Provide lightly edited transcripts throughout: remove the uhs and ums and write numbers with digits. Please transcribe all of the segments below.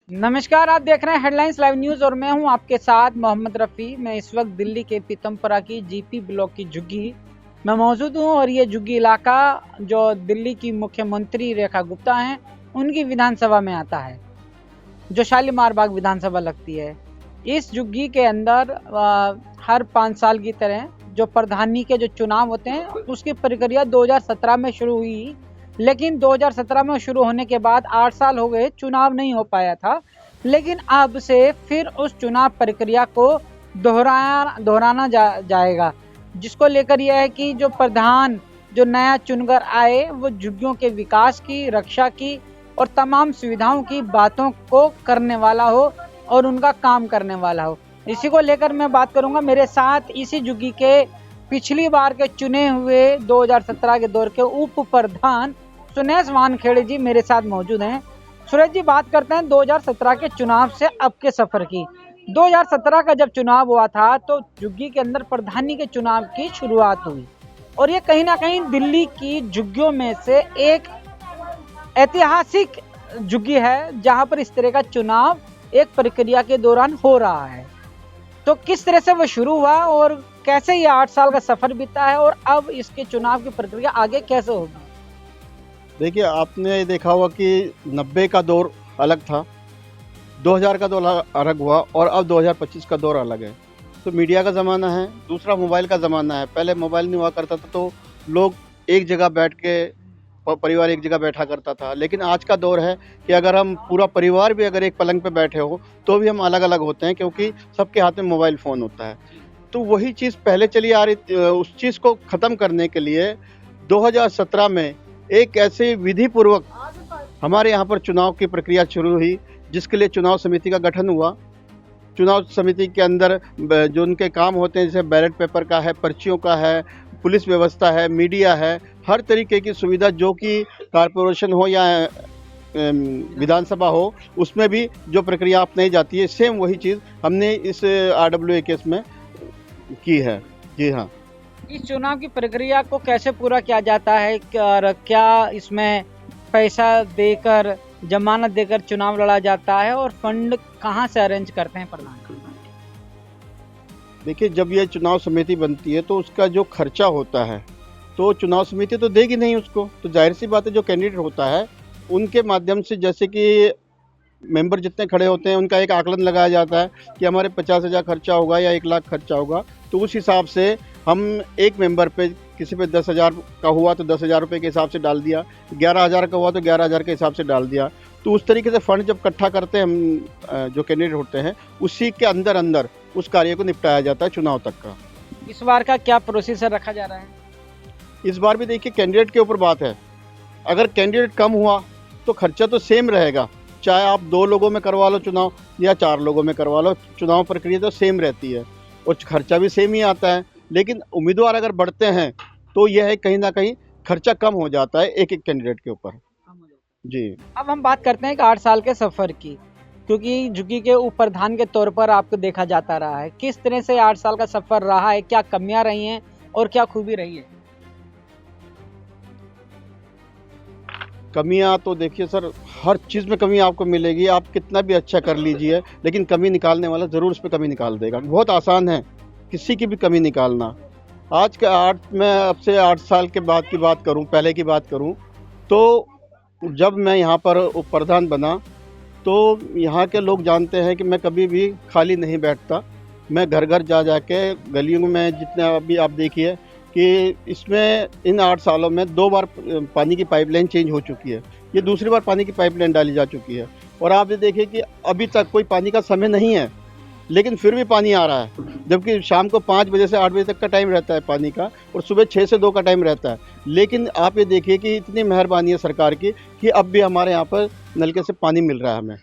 नमस्कार, आप देख रहे हैं हेडलाइंस लाइव न्यूज और मैं हूं आपके साथ मोहम्मद रफ़ी। मैं इस वक्त दिल्ली के पीतमपुरा की जीपी ब्लॉक की झुग्गी में मौजूद हूं और ये झुग्गी इलाका जो दिल्ली की मुख्यमंत्री रेखा गुप्ता हैं उनकी विधानसभा में आता है, जो शालीमार बाग विधानसभा लगती है। इस झुग्गी के अंदर हर 5 साल की तरह जो प्रधानी के जो चुनाव होते हैं उसकी प्रक्रिया 2017 में शुरू हुई, लेकिन 2017 में शुरू होने के बाद 8 साल हो गए, चुनाव नहीं हो पाया था। लेकिन अब से फिर उस चुनाव प्रक्रिया को दोहराना जाएगा, जिसको लेकर यह है कि जो प्रधान जो नया चुनकर आए वो झुग्गियों के विकास की, रक्षा की और तमाम सुविधाओं की बातों को करने वाला हो और उनका काम करने वाला हो। इसी को लेकर मैं बात करूंगा। मेरे साथ इसी झुग्गी के पिछली बार के चुने हुए 2017 के दौर के उप प्रधान सुरेश वानखेड़े जी मेरे साथ मौजूद हैं। सुरेश जी, बात करते हैं 2017 के चुनाव से अब के सफर की। 2017 का जब चुनाव हुआ था तो झुग्गी के अंदर प्रधानी के चुनाव की शुरुआत हुई और ये कहीं ना कहीं दिल्ली की झुग्गियों में से एक ऐतिहासिक झुग्गी है जहां पर इस तरह का चुनाव एक प्रक्रिया के दौरान हो रहा है। तो किस तरह से वो शुरू हुआ और कैसे ये 8 साल का सफर बीता है और अब इसके चुनाव की प्रक्रिया आगे कैसे होगी? देखिए, आपने देखा होगा कि 90 का दौर अलग था, 2000 का दौर अलग हुआ और अब 2025 का दौर अलग है। तो मीडिया का ज़माना है, दूसरा मोबाइल का ज़माना है। पहले मोबाइल नहीं हुआ करता था तो लोग एक जगह बैठ के परिवार एक जगह बैठा करता था, लेकिन आज का दौर है कि अगर हम पूरा परिवार भी अगर एक पलंग पे बैठे हो तो भी हम अलग अलग होते हैं, क्योंकि सबके हाथ में मोबाइल फ़ोन होता है। तो वही चीज़ पहले चली आ रही, उस चीज़ को ख़त्म करने के लिए 2017 में एक ऐसे विधि पूर्वक हमारे यहाँ पर चुनाव की प्रक्रिया शुरू हुई, जिसके लिए चुनाव समिति का गठन हुआ। चुनाव समिति के अंदर जो उनके काम होते हैं, जैसे बैलेट पेपर का है, पर्चियों का है, पुलिस व्यवस्था है, मीडिया है, हर तरीके की सुविधा जो कि कॉरपोरेशन हो या विधानसभा हो, उसमें भी जो प्रक्रिया अपनाई जाती है, सेम वही चीज़ हमने इस RWA केस में की है। जी हाँ। इस चुनाव की प्रक्रिया को कैसे पूरा किया जाता है और क्या इसमें पैसा देकर, जमानत देकर चुनाव लड़ा जाता है और फंड कहां से अरेंज करते हैं प्रधान? देखिए, जब ये चुनाव समिति बनती है तो उसका जो खर्चा होता है तो चुनाव समिति तो देगी नहीं उसको, तो जाहिर सी बात है जो कैंडिडेट होता है उनके माध्यम से, जैसे कि मेंबर जितने खड़े होते हैं उनका एक आकलन लगाया जाता है कि हमारे 50,000 खर्चा होगा या 1 लाख खर्चा होगा, तो उस हिसाब से हम एक मेंबर पे, किसी पे 10,000 का हुआ तो 10,000 रुपये के हिसाब से डाल दिया, 11,000 का हुआ तो 11,000 के हिसाब से डाल दिया। तो उस तरीके से फंड जब इकट्ठा करते हैं हम जो कैंडिडेट होते हैं, उसी के अंदर अंदर उस कार्य को निपटाया जाता है चुनाव तक का। इस बार का क्या प्रोसीजर रखा जा रहा है? इस बार भी देखिए, कैंडिडेट के ऊपर बात है। अगर कैंडिडेट कम हुआ तो खर्चा तो सेम रहेगा, चाहे आप 2 लोगों में करवा लो चुनाव या 4 लोगों में करवा लो, चुनाव प्रक्रिया तो सेम रहती है और खर्चा भी सेम ही आता है। लेकिन उम्मीदवार अगर बढ़ते हैं तो यह है कहीं ना कहीं खर्चा कम हो जाता है एक एक कैंडिडेट के ऊपर। जी, अब हम बात करते हैं कि 8 साल के सफर की, क्योंकि झुग्गी के उप प्रधान के तौर पर आपको देखा जाता रहा है। किस तरह से 8 साल का सफर रहा है, क्या कमियां रही हैं और क्या खूबी रही है? कमियां तो देखिए सर, हर चीज़ में कमी आपको मिलेगी। आप कितना भी अच्छा कर लीजिए, लेकिन कमी निकालने वाला ज़रूर उस पर कमी निकाल देगा। बहुत आसान है किसी की भी कमी निकालना। आज के मैं अब से 8 साल के बाद की बात करूं, पहले की बात करूं, तो जब मैं यहाँ पर उप प्रधान बना तो यहाँ के लोग जानते हैं कि मैं कभी भी खाली नहीं बैठता। मैं घर घर जा के गलियों में, जितने अभी आप देखिए कि इसमें इन 8 सालों में 2 बार पानी की पाइपलाइन चेंज हो चुकी है, ये दूसरी बार पानी की पाइपलाइन डाली जा चुकी है। और आप ये देखिए कि अभी तक कोई पानी का समय नहीं है, लेकिन फिर भी पानी आ रहा है, जबकि शाम को 5 बजे से 8 बजे तक का टाइम रहता है पानी का और सुबह 6 से 2 का टाइम रहता है। लेकिन आप ये देखिए कि इतनी मेहरबानी है सरकार की कि अब भी हमारे यहाँ पर नलके से पानी मिल रहा है हमें।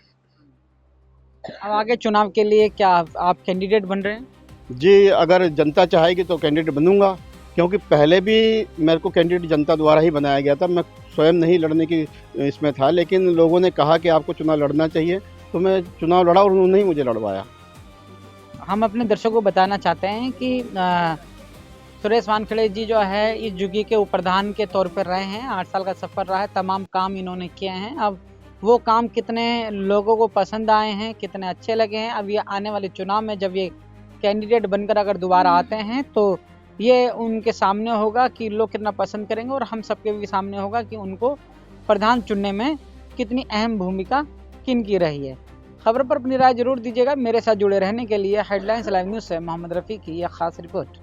अब आगे चुनाव के लिए क्या आप कैंडिडेट बन रहे हैं? जी, अगर जनता चाहेगी तो कैंडिडेट बनूंगा, क्योंकि पहले भी मेरे को कैंडिडेट जनता द्वारा ही बनाया गया था। मैं स्वयं नहीं लड़ने की इसमें था, लेकिन लोगों ने कहा कि आपको चुनाव लड़ना चाहिए, तो मैं चुनाव लड़ा और उन्होंने ही मुझे लड़वाया। हम अपने दर्शकों को बताना चाहते हैं कि सुरेश वानखेड़े जी जो है इस झुग्गी के उप प्रधान के तौर पर रहे हैं। 8 साल का सफर रहा है, तमाम काम इन्होंने किए हैं। अब वो काम कितने लोगों को पसंद आए हैं, कितने अच्छे लगे हैं। अब ये आने वाले चुनाव में जब ये कैंडिडेट बनकर अगर दोबारा आते हैं तो ये उनके सामने होगा कि लोग कितना पसंद करेंगे, और हम सबके भी सामने होगा कि उनको प्रधान चुनने में कितनी अहम भूमिका किनकी रही है। खबर पर अपनी राय जरूर दीजिएगा। मेरे साथ जुड़े रहने के लिए हेडलाइंस लाइव न्यूज़ से मोहम्मद रफ़ी की यह खास रिपोर्ट।